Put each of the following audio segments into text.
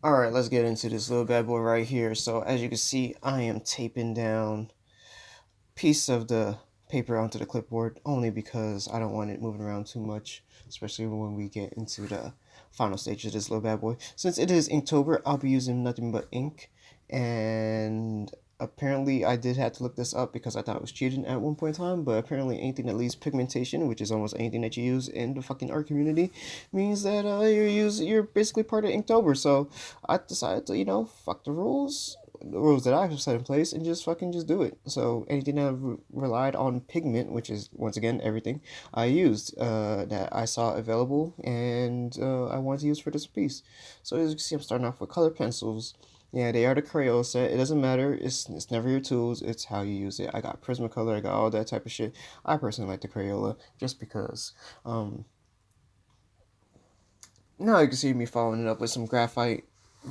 Alright, let's get into this little bad boy right here. So as you can see, I am taping down piece of the paper onto the clipboard only because I don't want it moving around too much, especially when we get into the final stage of this little bad boy. Since it is Inktober, I'll be using nothing but ink, and apparently I did have to look this up because I thought it was cheating at one point in time, but apparently anything that leaves pigmentation, which is almost anything that you use in the fucking art community, means that you're basically part of Inktober. So I decided to, fuck the rules that I've set in place and just fucking just do it. So anything that relied on pigment, which is once again everything I used that I saw available and I wanted to use for this piece. So as you can see, I'm starting off with color pencils. Yeah, they are the Crayola set. It doesn't matter. It's never your tools. It's how you use it. I got Prismacolor. I got all that type of shit. I personally like the Crayola just because. Now you can see me following it up with some graphite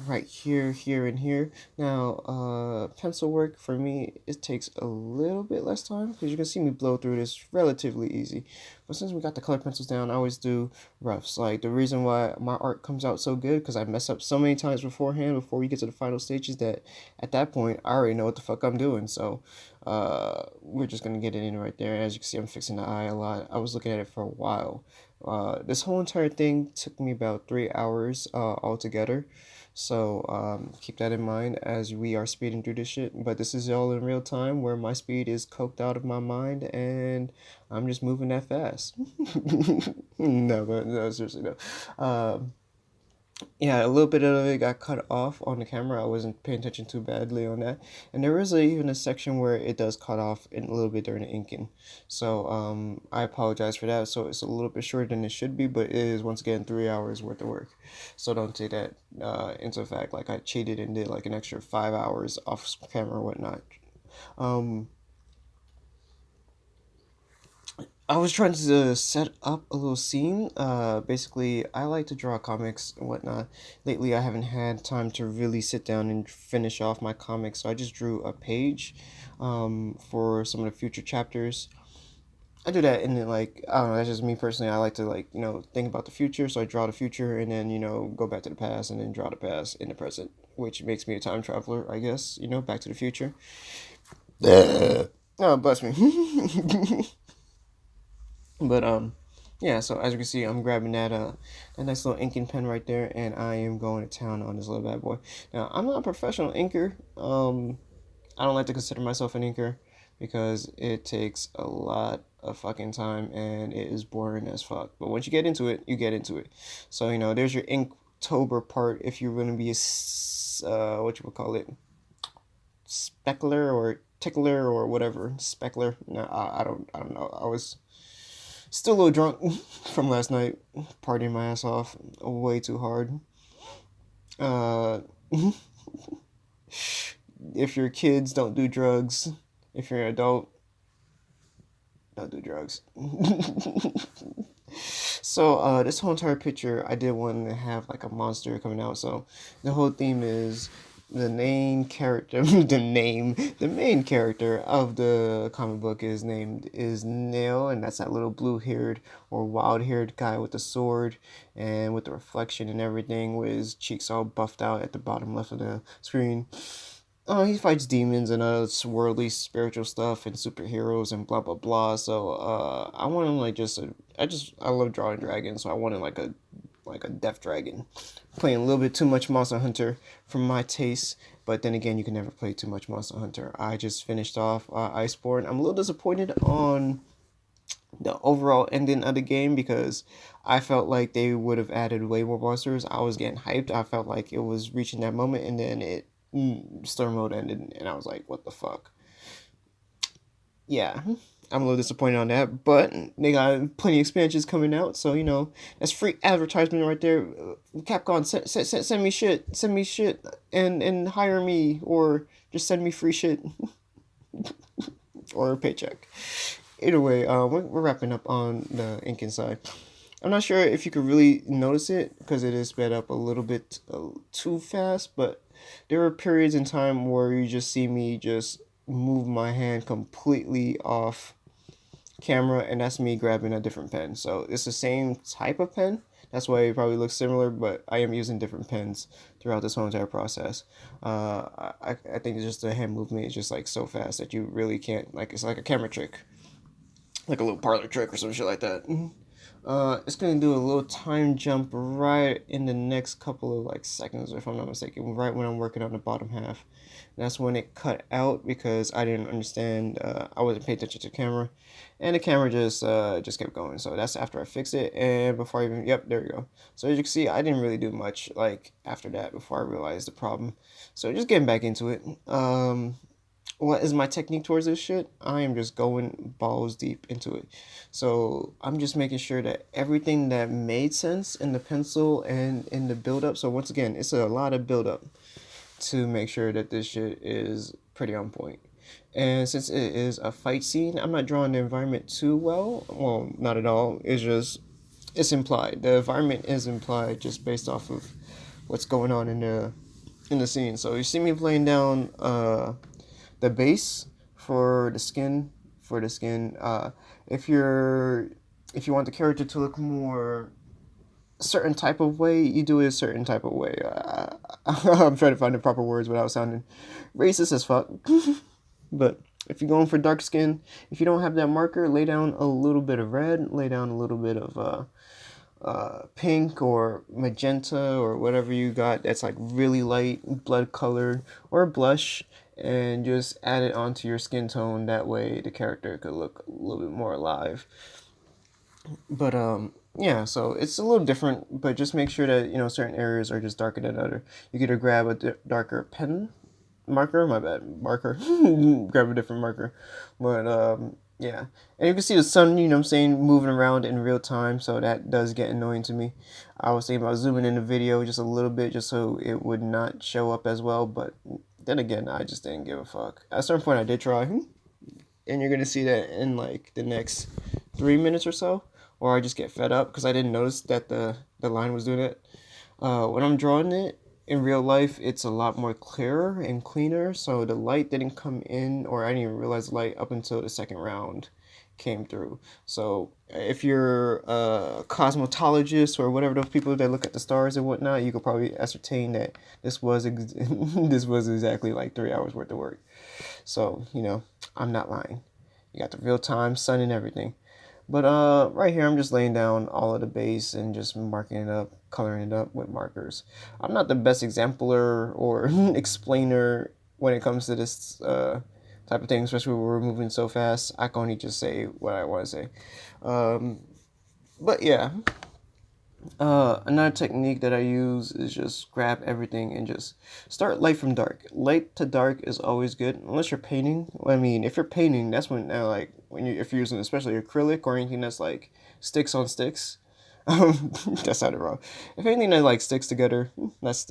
right here, here, and here. Now, pencil work for me, it takes a little bit less time because you can see me blow through this relatively easy. But since we got the color pencils down, I always do roughs. Like the reason why my art comes out so good because I mess up so many times beforehand before we get to the final stages that at that point I already know what the fuck I'm doing. So, we're just gonna get it in right there. As you can see, I'm fixing the eye a lot. I was looking at it for a while. This whole entire thing took me about 3 hours altogether. So keep that in mind as we are speeding through this shit. But this is all in real time where my speed is coked out of my mind and I'm just moving that fast. No, but no, seriously, no. Yeah, a little bit of it got cut off on the camera. I wasn't paying attention too badly on that. And there is even a section where it does cut off in a little bit during the inking. So I apologize for that. So it's a little bit shorter than it should be, but it is once again 3 hours worth of work. So don't take that into fact like I cheated and did like an extra 5 hours off camera or whatnot. Um, I was trying to set up a little scene. Basically, I like to draw comics and whatnot. Lately, I haven't had time to really sit down and finish off my comics, so I just drew a page for some of the future chapters. I do that, and then, like, I don't know, that's just me personally. I like to, like, think about the future, so I draw the future and then, go back to the past and then draw the past in the present, which makes me a time traveler, I guess, back to the future. Oh, bless me. But yeah. So as you can see, I'm grabbing that nice little inking pen right there, and I am going to town on this little bad boy. Now I'm not a professional inker. I don't like to consider myself an inker because it takes a lot of fucking time and it is boring as fuck. But once you get into it, you get into it. So there's your Inktober part. If you're gonna be what you would call it, speckler or tickler or whatever, speckler. No, I don't know. I was still a little drunk from last night, partying my ass off way too hard. Uh, if your kids, don't do drugs. If you're an adult, don't do drugs. So this whole entire picture, I did want to have like a monster coming out. So the whole theme is the main character, the main character of the comic book is Nail, and that's that little blue-haired or wild-haired guy with the sword and with the reflection and everything, with his cheeks all buffed out at the bottom left of the screen. He fights demons and worldly spiritual stuff and superheroes and blah blah blah. So I wanted like I love drawing dragons, so I wanted like a death dragon. Playing a little bit too much Monster Hunter for my taste, but then again, you can never play too much Monster Hunter. I just finished off Iceborne. I'm a little disappointed on the overall ending of the game because I felt like they would have added way more monsters. I was getting hyped. I felt like it was reaching that moment, and then story mode ended, and I was like, "What the fuck?" Yeah, I'm a little disappointed on that, but they got plenty of expansions coming out, so that's free advertisement right there. Capcom, send me shit, and hire me, or just send me free shit or a paycheck. Either way, we're wrapping up on the inking side. I'm not sure if you could really notice it because it is sped up a little bit too fast, but there are periods in time where you just see me just move my hand completely off camera, and that's me grabbing a different pen. So it's the same type of pen, That's why it probably looks similar, but I am using different pens throughout this whole entire process. I think it's just the hand movement is just like so fast that you really can't, like, it's like a camera trick, like a little parlor trick or some shit like that. It's gonna do a little time jump right in the next couple of like seconds, if I'm not mistaken, right when I'm working on the bottom half. And that's when it cut out because I didn't understand. I wasn't paying attention to the camera, and the camera just kept going. So that's after I fixed it, and before I even, yep, there we go. So as you can see, I didn't really do much like after that before I realized the problem. So just getting back into it. What is my technique towards this shit? I am just going balls deep into it. So I'm just making sure that everything that made sense in the pencil and in the build up. So once again, it's a lot of build up to make sure that this shit is pretty on point. And since it is a fight scene, I'm not drawing the environment too well. Well, not at all. It's implied. The environment is implied just based off of what's going on in the scene. So you see me laying down the base for the skin if you want the character to look more a certain type of way, you do it a certain type of way. I'm trying to find the proper words without sounding racist as fuck. But if you're going for dark skin, if you don't have that marker, lay down a little bit of red, lay down a little bit of pink or magenta or whatever you got that's like really light blood colored or blush, and just add it onto your skin tone. That way the character could look a little bit more alive. But yeah, so it's a little different, but just make sure that certain areas are just darker than other. You could either grab a darker pen marker, my bad, marker, grab a different marker. But yeah, and you can see the sun, what I'm saying, moving around in real time, so that does get annoying to me. I was thinking about zooming in the video just a little bit just so it would not show up as well, but then again, I just didn't give a fuck. At a certain point I did try, and you're gonna see that in like the next 3 minutes or so, or I just get fed up because I didn't notice that the line was doing it. When I'm drawing it in real life, it's a lot more clearer and cleaner, so the light didn't come in, or I didn't even realize the light up until the second round came through. So if you're a cosmetologist or whatever, those people that look at the stars and whatnot, you could probably ascertain that this was this was exactly like 3 hours worth of work. So I'm not lying. You got the real time sun and everything. But right here I'm just laying down all of the base and just marking it up, coloring it up with markers. I'm not the best exemplar or explainer when it comes to this type of thing, especially when we're moving so fast. I can only just say what I want to say. But yeah, another technique that I use is just grab everything and just start light from dark. Light to dark is always good, unless you're painting. I mean, if you're painting, that's when like if you're using especially acrylic or anything that's like sticks on sticks. That sounded wrong. If anything that like sticks together, that's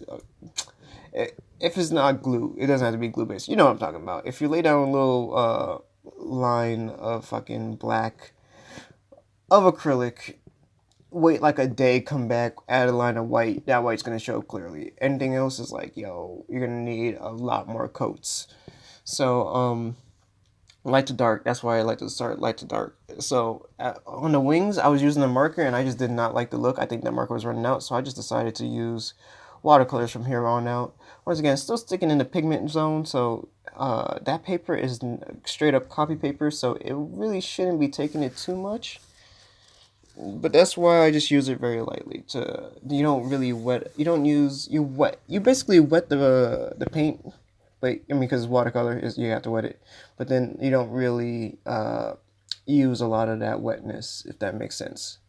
if it's not glue, it doesn't have to be glue based. You know what I'm talking about. If you lay down a little line of fucking black of acrylic, wait like a day, come back, add a line of white, that white's gonna show clearly. Anything else is like, yo, you're gonna need a lot more coats. So light to dark, that's why I like to start light to dark. So on the wings I was using a marker and I just did not like the look. I think that marker was running out, so I just decided to use watercolors from here on out. Once again, still sticking in the pigment zone, so that paper is straight up copy paper, so it really shouldn't be taking it too much. But that's why I just use it very lightly. You don't really wet. You don't use you wet. You basically wet the paint, but I mean because watercolor is you have to wet it. But then you don't really use a lot of that wetness, if that makes sense.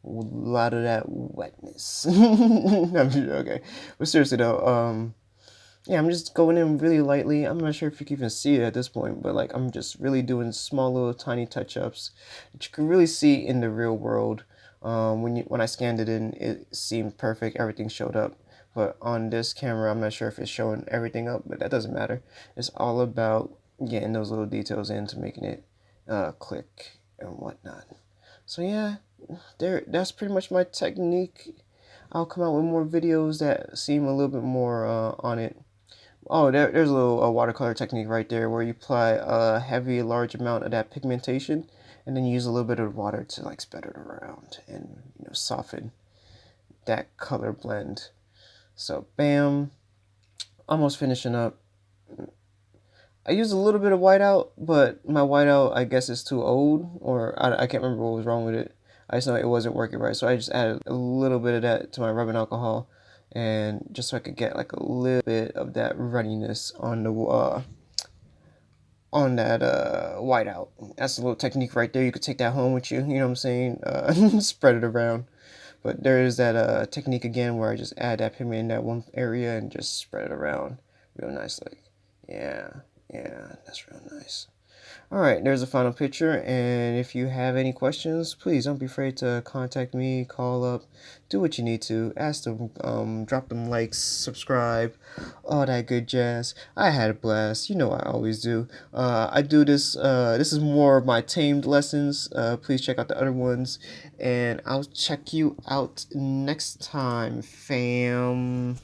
A lot of that wetness. I'm sure, okay, but seriously though, yeah, I'm just going in really lightly. I'm not sure if you can even see it at this point, but like I'm just really doing small little tiny touch-ups that you can really see in the real world. When I scanned it in, it seemed perfect. Everything showed up. But on this camera, I'm not sure if it's showing everything up, but that doesn't matter. It's all about getting those little details into making it click and whatnot. So yeah, that's pretty much my technique. I'll come out with more videos that seem a little bit more on it. Oh, there's a little watercolor technique right there where you apply a heavy, large amount of that pigmentation and then use a little bit of water to like spread it around and soften that color blend. So bam, almost finishing up. I used a little bit of whiteout, but my whiteout, I guess, is too old, or I can't remember what was wrong with it. I just know it wasn't working right, so I just added a little bit of that to my rubbing alcohol, and just so I could get like a little bit of that runniness on that whiteout. That's a little technique right there. You could take that home with you. You know what I'm saying? Spread it around. But there is that technique again where I just add that pigment in that one area and just spread it around real nicely. Yeah, yeah, that's real nice. All right, there's the final picture. And if you have any questions, please don't be afraid to contact me, call up, do what you need to. Ask them, drop them likes, subscribe, all that good jazz. I had a blast. You know I always do. I do this. This is more of my tamed lessons. Please check out the other ones, and I'll check you out next time, fam.